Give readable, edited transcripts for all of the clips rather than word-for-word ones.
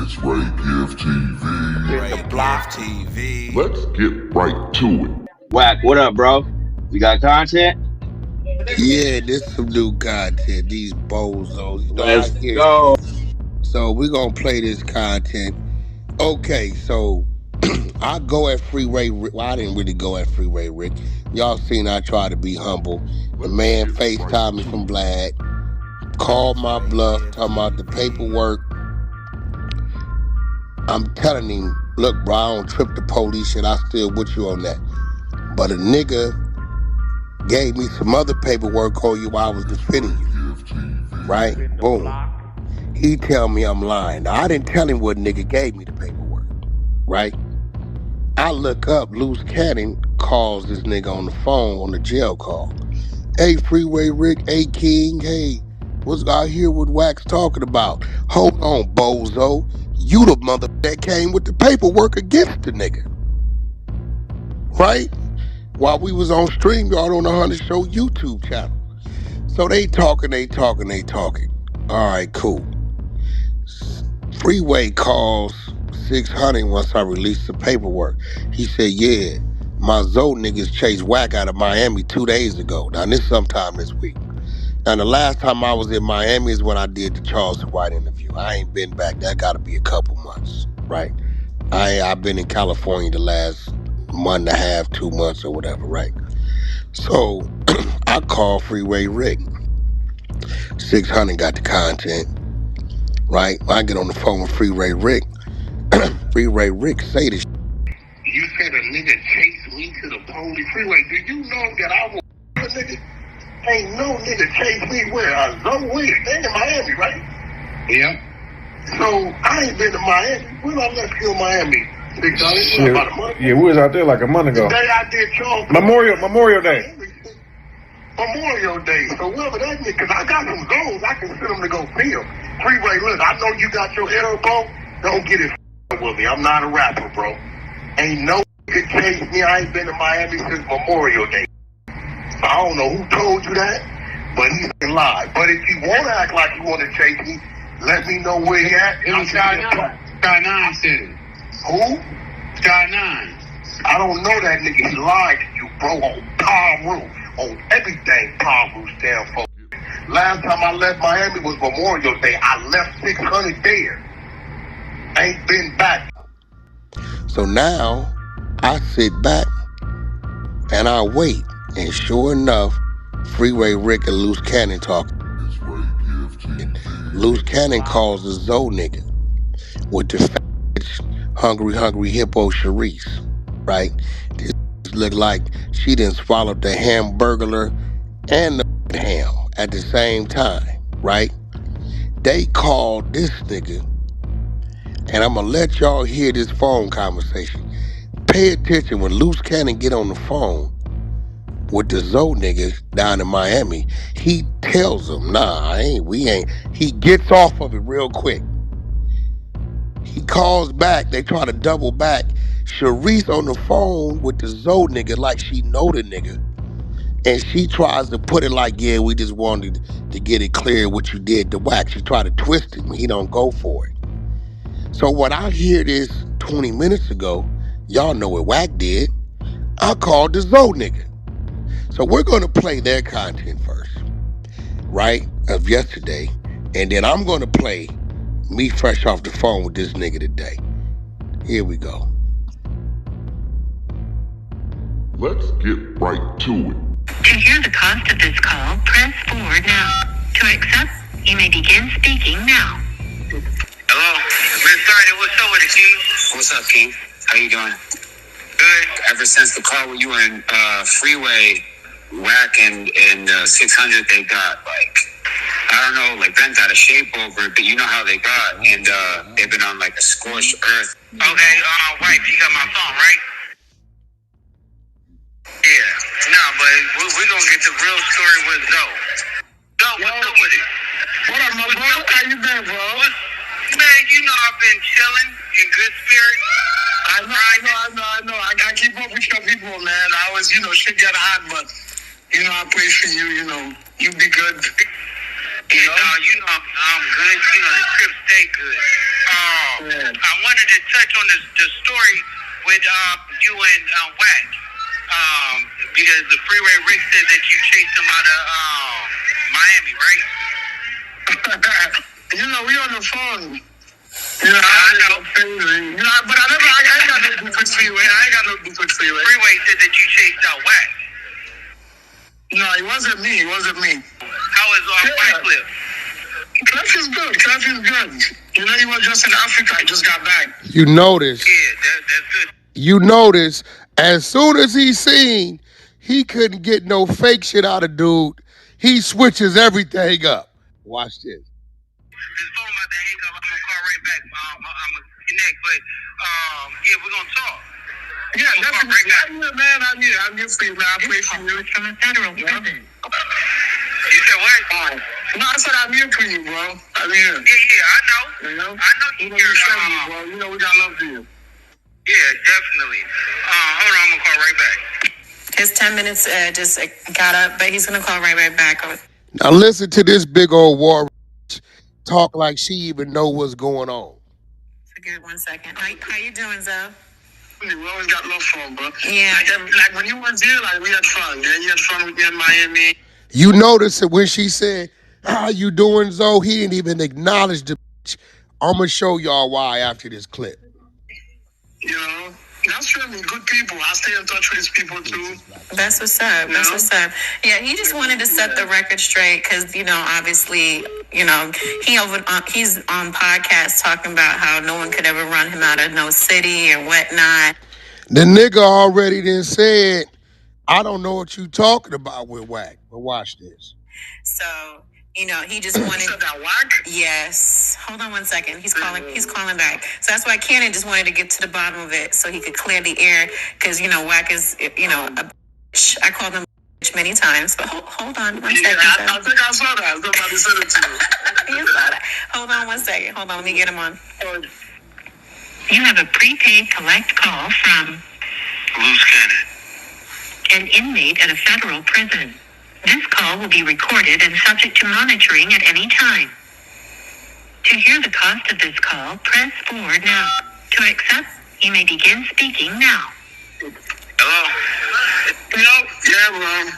It's Ray Give TV. Ray Give TV. Let's get right to it. Wack, what up, bro? We got content? Yeah, this some new content. These bozos, you know, I Let's hear go. shit. So we're gonna play this content. Okay, so I go at Freeway Rick. Well, I didn't really go at Freeway Rick. Y'all seen I try to be humble. The man FaceTime me from Vlad, called my bluff, talking about the paperwork. I'm telling him, look, bro, I don't trip the police shit. I still with you on that. But a nigga gave me some other paperwork on you while I was defending you. Right? Boom. He tell me I'm lying. Now, I didn't tell him what nigga gave me the paperwork. Right? I look up, Luce calls this nigga on the phone on the jail call. Hey, Freeway Rick, hey, King, hey, what's out here with Wack's talking about? Hold on, bozo. You the mother that came with the paperwork against the nigga. Right? While we was on StreamYard on the 100 Show YouTube channel. So they talking. All right, cool. Freeway calls 600 once I released the paperwork. He said, yeah, my Zoe niggas chased Wack out of Miami 2 days ago. Now, this sometime this week. And the last time I was in Miami is when I did the Charles White interview. I ain't been back. That got to be a couple months, right? I've been in California the last month and a half, 2 months or whatever, right? So I called Freeway Rick. 600 got the content, right? I get on the phone with Freeway Rick. Freeway Rick say this. You said a nigga chased me to the police. Freeway, do you know that I was a nigga? Ain't no nigga chase me where? Zoe, they in Miami, right? Yeah. So I ain't been to Miami. When I left you in Miami? About a month. Yeah, we was out there like a month ago. The day I did Charles. Memorial Day. Memorial Day. So whoever that nigga, because I got some goals, I can send them to go film. Freeway, look, I know you got your elbow. Don't get it with me. I'm not a rapper, bro. Ain't no nigga chase me. I ain't been to Miami since Memorial Day. I don't know who told you that, but he's lied. But if you want to act like you want to chase me, let me know where he at. It was Sky 9 said it. Who? Sky 9. I don't know that nigga. He lied to you, bro, on Palm Roof. On everything Palm Roof stand for. Last time I left Miami was Memorial Day. I left 600 there. Ain't been back. So now I sit back and I wait. And sure enough, Freeway Rick and Luce Cannon talking. Luce Cannon calls the Zoe nigga with the hungry hippo Charisse, right? This look like she done swallowed the hamburger and the ham at the same time, right? They called this nigga, and I'm gonna let y'all hear this phone conversation. Pay attention when Luce Cannon get on the phone with the Zoe niggas down in Miami. He tells them, nah, we ain't. He gets off of it real quick. He calls back. They try to double back. Charisse on the phone with the Zoe nigga like she know the nigga. And she tries to put it like, yeah, we just wanted to get it clear what you did to Wack. She tried to twist it, but he don't go for it. So when I hear this 20 minutes ago, y'all know what Wack did. I called the Zoe nigga. So we're going to play their content first, right, of yesterday. And then I'm going to play me fresh off the phone with this nigga today. Here we go. Let's get right to it. To hear the cost of this call, press 4 now. To accept, you may begin speaking now. Hello? We're started. What's up with it, King? What's up, King? How you doing? Good. Ever since the call with you and Freeway, Wack and 600, they got like, I don't know, like bent out of shape over it, but you know how they got, and they've been on like a scorched earth. Okay, wife, you got my phone, right? Yeah. No, but we're gonna get the real story with Zoe. Zoe, what's up with it? What up, my bro? How you been, bro? Man, you know I've been chilling in good spirits. I know. I gotta keep up with your people, man. I was, shit got hot, but, I pray for you, you be good. I'm good. The trip stay good. Yeah. to touch on the story with you and Wack. Because the Freeway Rick said that you chased him out of Miami, right? You know, we on the phone. You know, I know. You know, but I ain't got no beef with Freeway. I ain't got no beef with Freeway. Freeway said that you chased out Wack. No, it wasn't me. It wasn't me. How is White Cliff? Cliff is good. Cliff is good. You know, he was just in Africa. I just got back. You notice. Yeah, that's good. You notice, as soon as he seen he couldn't get no fake shit out of dude, he switches everything up. Watch this. This phone about to hang up. I'm gonna call right back. I'm gonna connect, but yeah, we're gonna talk. Yeah, definitely. I'm here. I'm here for you, man. I pray for you. From a federal prison. You said what? No, I said I'm here for you, bro. I'm here. Yeah, I know. You know? I know You you're know, you send me, bro. You know we got love for you. Yeah, definitely. Hold on, I'm gonna call right back. His 10 minutes just got up, but he's gonna call right back. Now listen to this big old war talk like she even know what's going on. Good, 1 second. How you doing, Zoe? We always got love for him, bro. Yeah. Like when you was here, like we had fun. Yeah, you had fun with me in Miami. You notice that when she said, "How you doing, Zoe?" He didn't even acknowledge the bitch. I'm gonna show y'all why after this clip. You know, that's really good people. I stay in touch with these people too. That's what's up. That's what's up. Yeah, he just wanted to set the record straight because, you know, obviously, you know, he's on podcasts talking about how no one could ever run him out of no city or whatnot. The nigga already then said, "I don't know what you talking about with Wack." But watch this. So, you know, he just wanted. So that Wack? Yes. Hold on 1 second. He's calling back. So that's why Cannon just wanted to get to the bottom of it so he could clear the air. Because, you know, Wack is, you know, a bitch. I called him a bitch many times. But hold on 1 second. I think I saw that. Somebody said it to you. You saw that. Hold on 1 second. Hold on. Let me get him on. You have a prepaid collect call from Luce Cannon. an inmate at a federal prison. This call will be recorded and subject to monitoring at any time. To hear the cost of this call, press 4 now. To accept, you may begin speaking now. Hello? Yeah, bro.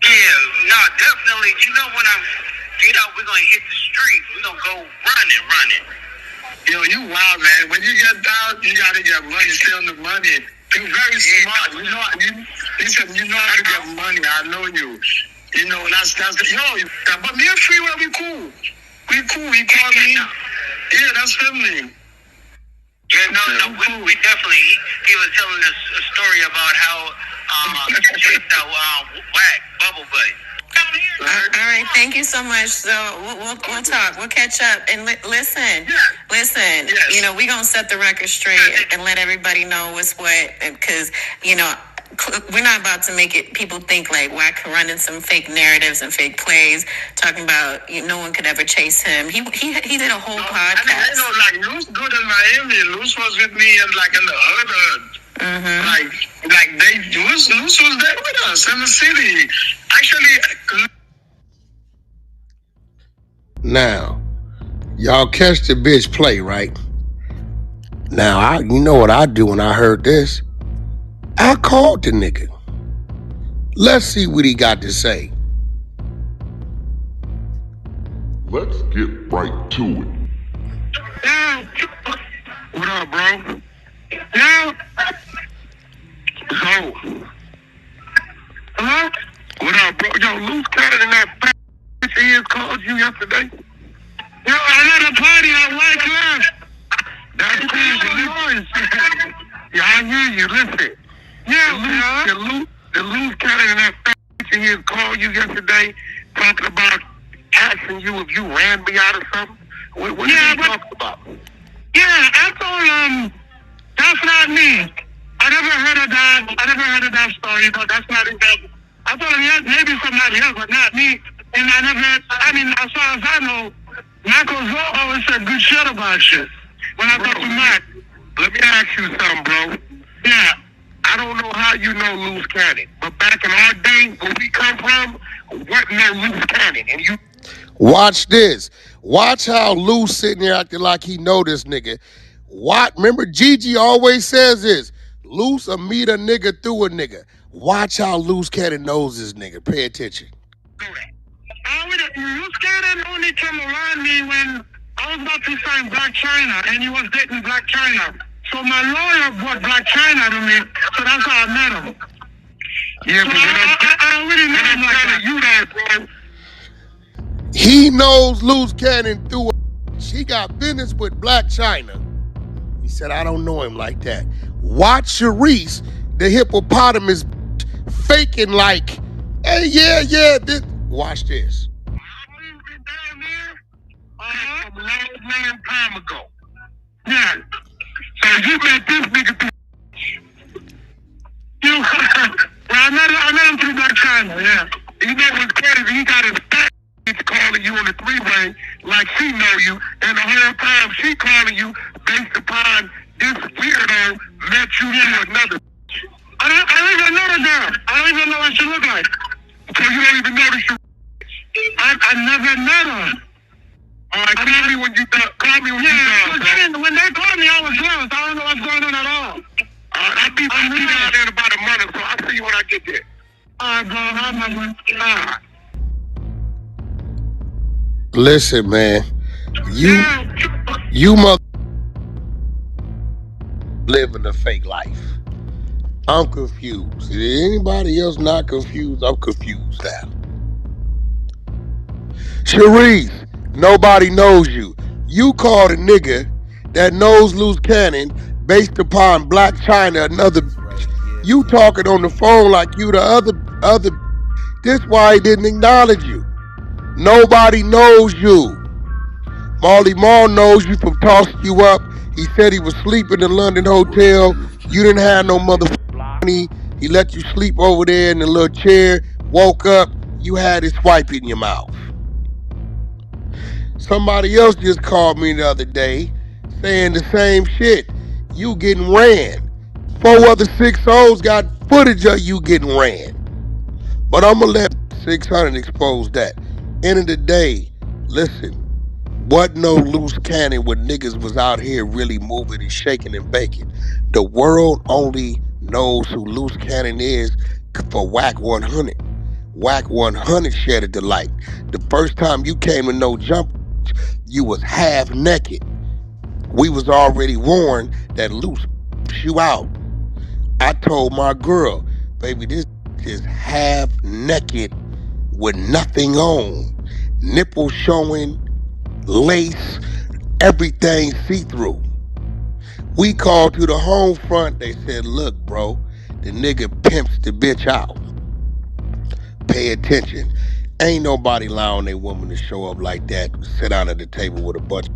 Yeah, no, definitely. You know, when I get out, we're gonna hit the street. We're gonna go running. Yo, you wild, man. When you get down, you gotta get money. Stay on the money. You're very smart. You know, listen, you know how to get money. I know you. You know, that's but me and Freeway, we cool. We cool. He called me. Yeah, that's family. Yeah, no, we definitely. He was telling us a story about how he chased out Wack, Bubble Butt. All right, thank you so much. So we'll talk. We'll catch up and listen. Yes. You know, we're gonna set the record straight and let everybody know what's what, because you know we're not about to make it people think like Wack running some fake narratives and fake plays, talking about no one could ever chase him. He did a whole podcast. I mean, like Luce good in Miami. Luce was with me in the hood. Mm-hmm. Luce was there with us in the city. Actually, Now, y'all catch the bitch play, right? Now, you know what I do when I heard this? I called the nigga. Let's see what he got to say. Let's get right to it. what up, bro? Yeah. So, hello? What up, bro? Yo, Luce Cannon and that fat bitch he called you yesterday? Yo, I'm at a party at White Cliff. That's cool, but listen. Yeah, I hear you. Listen. Yeah, the Luce Cannon and that fat bitch he called you yesterday talking about asking you if you ran me out or something. What are you talking about? Yeah, I told him that's not me. I never heard of that story, but that's not exactly. I told him, yeah, maybe somebody else, but not me. And as far as I know, Michael always said good shit about you. When I talked to Mac. Let me ask you something, bro. Yeah. I don't know how you know Luce Cannon, but back in our day, where we come from, what no Luce Cannon? And you... Watch this. Watch how Luce sitting there acting like he know this nigga. What? Remember, Gigi always says this: Luce or meet a nigga through a nigga. Watch how Luce Cannon knows this nigga. Pay attention. Luce Cannon only came around me when I was about to sign Black China, and he was dating Black China. So my lawyer brought Black China to me, so that's how I met him. Yeah, so but I already know him like that. You that, bro. He knows Luce Cannon through a... She got business with Black China. He said, I don't know him like that. Watch Charisse, the hippopotamus, faking like, hey, yeah, this. Watch this. I've been down there from a long time ago. Yeah. So you met this nigga through... You... Well, I met him through Black China, yeah. You know what's crazy? He got his fat calling you on the three-way like she know you, and the whole time she calling you based upon this weirdo met you through another. I don't even know the girl. I don't even know what she look like. So you don't even know this. I never met her. All right, call me when you done. When they called me, I was lost. I don't know what's going on at all. I'll be down there in about a month, so I'll see you when I get there. All right, bro. I'm Listen, man. You mother living a fake life. I'm confused. Is anybody else not confused? I'm confused now. Charisse, nobody knows you. You called a nigga that knows Luce Cannon based upon Black China, another bitch. You talking on the phone like you the other. This why he didn't acknowledge you. Nobody knows you. Marley Marl knows you from tossing you up. He said he was sleeping in the London hotel. You didn't have no motherfucking money. He let you sleep over there in the little chair. Woke up, you had his swipe in your mouth. Somebody else just called me the other day saying the same shit. You getting ran. 4 other 6-0s got footage of you getting ran. But I'm going to let 600 expose that. End of the day, listen. What no Luce Cannon when niggas was out here really moving and shaking and baking. The world only knows who Luce Cannon is for Wack 100. Wack 100 shared the light. The first time you came to know Jump, you was half naked. We was already warned that Luce you out. I told my girl, baby, this is half naked with nothing on. Nipple showing, lace, everything see-through. We called to the home front. They said, look, bro, the nigga pimps the bitch out. Pay attention. Ain't nobody allowing their woman to show up like that, sit down at the table with a bunch of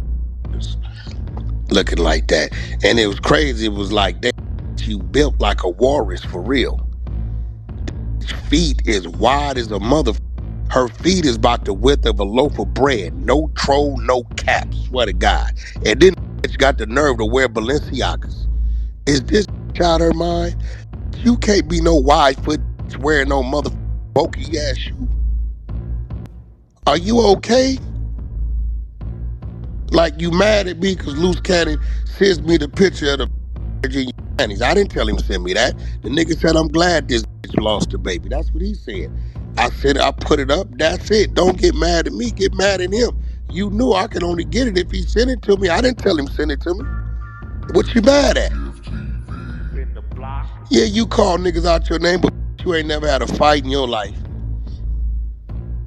looking like that. And it was crazy. It was like, you built like a walrus for real. Feet is wide as a mother. Her feet is about the width of a loaf of bread. No troll, no cap, swear to God. And then bitch got the nerve to wear Balenciagas. Is this out her mind? You can't be no wide foot wearing no mother bulky ass shoe. Are you okay? Like you mad at me because Luce Cannon sends me the picture of the Virginia panties. I didn't tell him to send me that. The nigga said, I'm glad this bitch lost the baby. That's what he said. I said, I put it up. That's it. Don't get mad at me. Get mad at him. You knew I could only get it if he sent it to me. I didn't tell him to send it to me. What you mad at? Yeah, you call niggas out your name, but you ain't never had a fight in your life.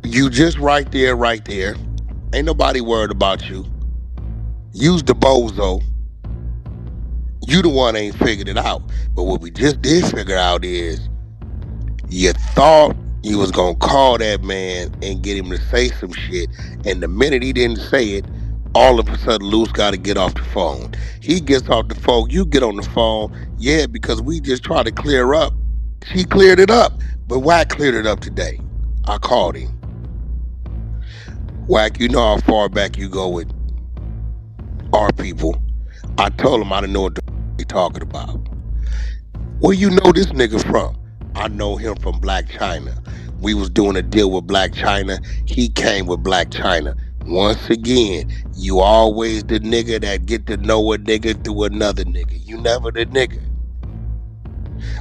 You just right there. Ain't nobody worried about you. Use the bozo. You the one ain't figured it out. But what we just did figure out is you thought you was gonna call that man and get him to say some shit. And the minute he didn't say it, all of a sudden Luce gotta get off the phone. He gets off the phone, you get on the phone. Yeah, because we just tried to clear up. She cleared it up. But Wack cleared it up today. I called him. Wack, you know how far back you go with our people. I told him I didn't know what the he talking about. Where you know this nigga from? I know him from Black China. We was doing a deal with Black China. He came with Black China. Once again, you always the nigga that get to know a nigga through another nigga. You never the nigga.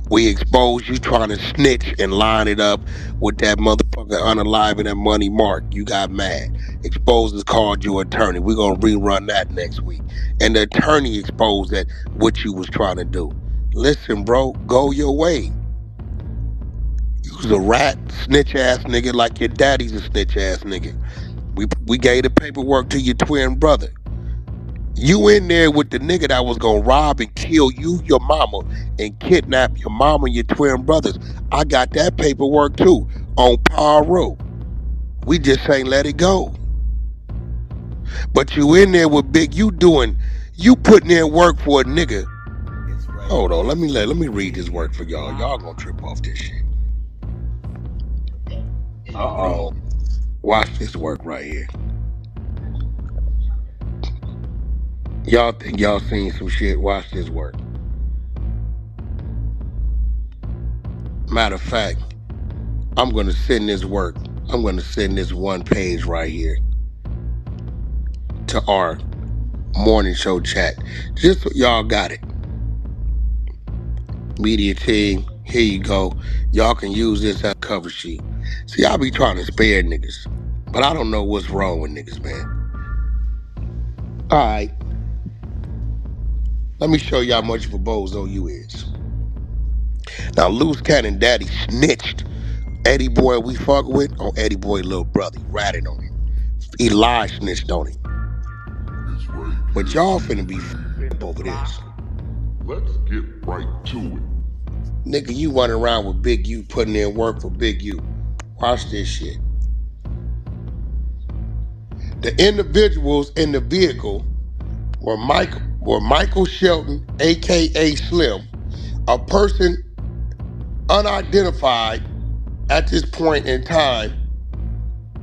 We expose you trying to snitch and line it up with that motherfucker unaliving that money mark. You got mad. Exposers called you attorney. We're gonna rerun that next week. And the attorney exposed that what you was trying to do. Listen, bro, go your way. You was a rat, snitch ass nigga like your daddy's a snitch ass nigga. We gave the paperwork to your twin brother. You in there with the nigga that was gonna rob and kill you, your mama, and kidnap your mama and your twin brothers. I got that paperwork too on Power. We just ain't let it go. But you in there with Big, you putting in work for a nigga. Hold on, let me read this work for y'all. Y'all gonna trip off this shit. Uh-oh. Watch this work right here. Y'all think y'all seen some shit? Watch this work. Matter of fact, I'm going to send this work. I'm going to send this one page right here to our morning show chat. Just so y'all got it. Media team, here you go. Y'all can use this as a cover sheet. See, I be trying to spare niggas, but I don't know what's wrong with niggas, man. All right. Let me show you how much of a bozo you is. Now, Luce Cannon Daddy snitched Eddie Boy we fuck with on Eddie Boy little brother. He ratted on him. He lied snitched on him. But y'all finna be f***ed over this. Let's get right to it. Nigga, you running around with Big U putting in work for Big U. Watch this shit. The individuals in the vehicle were Michael Shelton, aka Slim, a person unidentified at this point in time,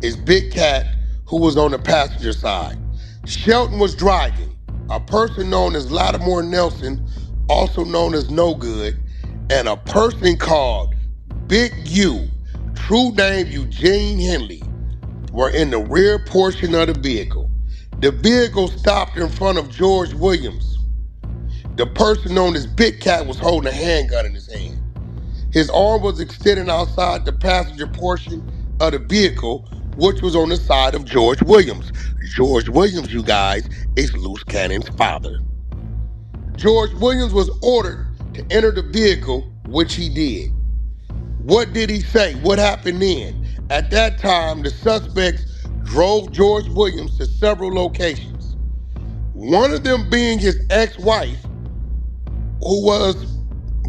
is Big Cat, who was on the passenger side. Shelton was driving. A person known as Lattimore Nelson, also known as No Good, and a person called Big U, true name Eugene Henley, were in the rear portion of the vehicle. The vehicle stopped in front of George Williams. The person known as Big Cat was holding a handgun in his hand. His arm was extended outside the passenger portion of the vehicle, which was on the side of George Williams. George Williams, you guys, is Luce Cannon's father. George Williams was ordered to enter the vehicle, which he did. What did he say? What happened then? At that time, the suspects drove George Williams to several locations. One of them being his ex-wife, who was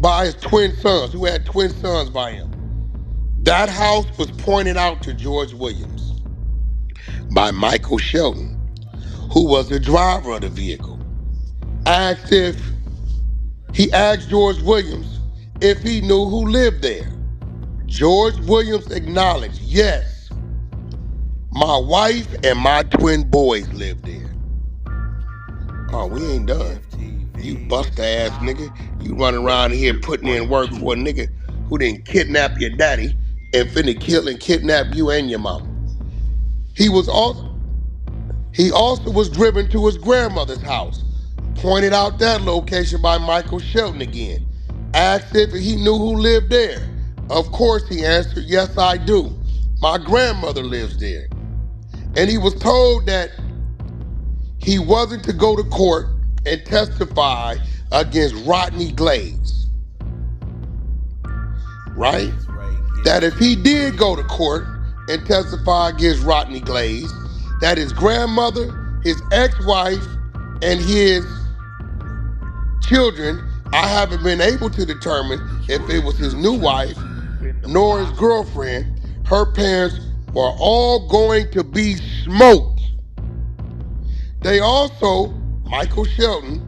by his twin sons, who had twin sons by him. That house was pointed out to George Williams by Michael Shelton, who was the driver of the vehicle. He asked George Williams if he knew who lived there. George Williams acknowledged, yes, my wife and my twin boys live there. Oh, we ain't done. You buster ass nigga. You running around here putting in work for a nigga who didn't kidnap your daddy and finna kill and kidnap you and your mama. He also was driven to his grandmother's house. Pointed out that location by Michael Shelton again. Asked if he knew who lived there. Of course he answered, yes I do. My grandmother lives there. And he was told that he wasn't to go to court and testify against Rodney Glaze. Right? That if he did go to court and testify against Rodney Glaze, that his grandmother, his ex-wife, and his children, I haven't been able to determine if it was his new wife nor his girlfriend, her parents were all going to be smoked. They also, Michael Shelton,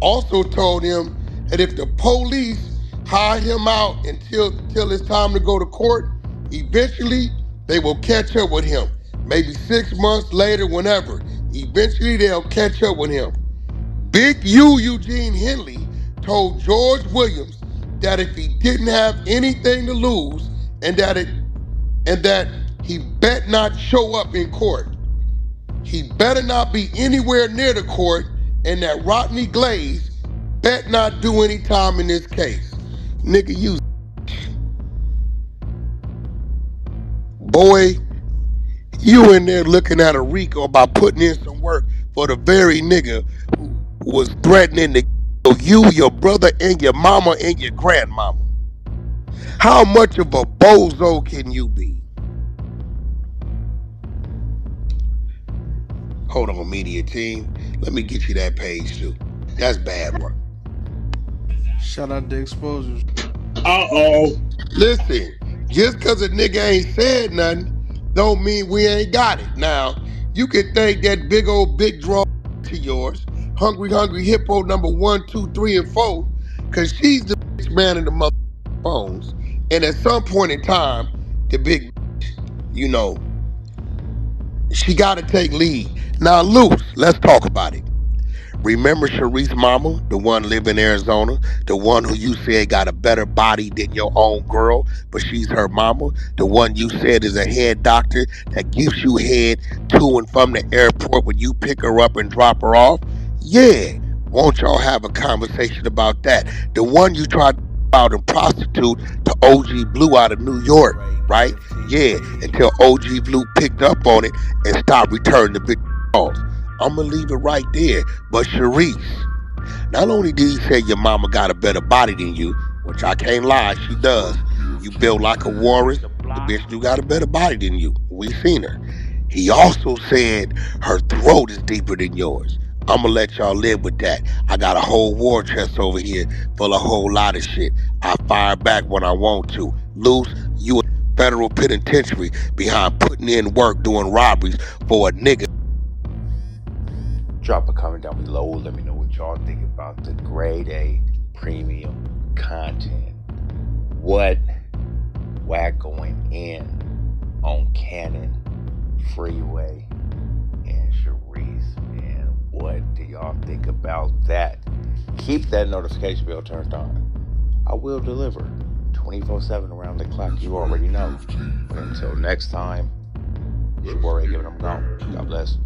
also told him that if the police hide him out until it's time to go to court, eventually they will catch up with him. Maybe 6 months later, whenever. Eventually they'll catch up with him. Big U Eugene Henley told George Williams that if he didn't have anything to lose and that he bet not show up in court. He better not be anywhere near the court, and that Rodney Glaze bet not do any time in this case. Nigga, you boy, you in there looking at a RICO about putting in some work for the very nigga who was threatening to kill you, your brother, and your mama and your grandmama. How much of a bozo can you be? Hold on, media team. Let me get you that page too. That's bad work. Shout out to exposures. Listen, just because a nigga ain't said nothing, don't mean we ain't got it. Now, you can thank that big old big draw to yours, Hungry Hippo number 1, 2, 3, and 4, because she's the bitch man in the mother phones. And at some point in time, the big bitch, you know, she got to take lead. Now, Luce, let's talk about it. Remember Charisse mama, the one live in Arizona, the one who you said got a better body than your own girl, but she's her mama, the one you said is a head doctor that gives you head to and from the airport when you pick her up and drop her off? Yeah, won't y'all have a conversation about that? The one you tried to out and prostitute to OG Blue out of New York, right? Yeah, until OG Blue picked up on it and stopped returning the big calls. I'm going to leave it right there. But Charisse, not only did he say your mama got a better body than you, which I can't lie, she does. You built like a walrus, the bitch do got a better body than you. We seen her. He also said her throat is deeper than yours. I'm going to let y'all live with that. I got a whole war chest over here full of a whole lot of shit. I fire back when I want to. Luce, you in federal penitentiary behind putting in work doing robberies for a nigga. Drop a comment down below. Let me know what y'all think about the grade A premium content. What Wack going in on Cannon, Freeway, and Charisse, man. What do y'all think about that? Keep that notification bell turned on. I will deliver 24/7 around the clock. You already know. But until next time, it's your boy Ray giving them gone. God bless.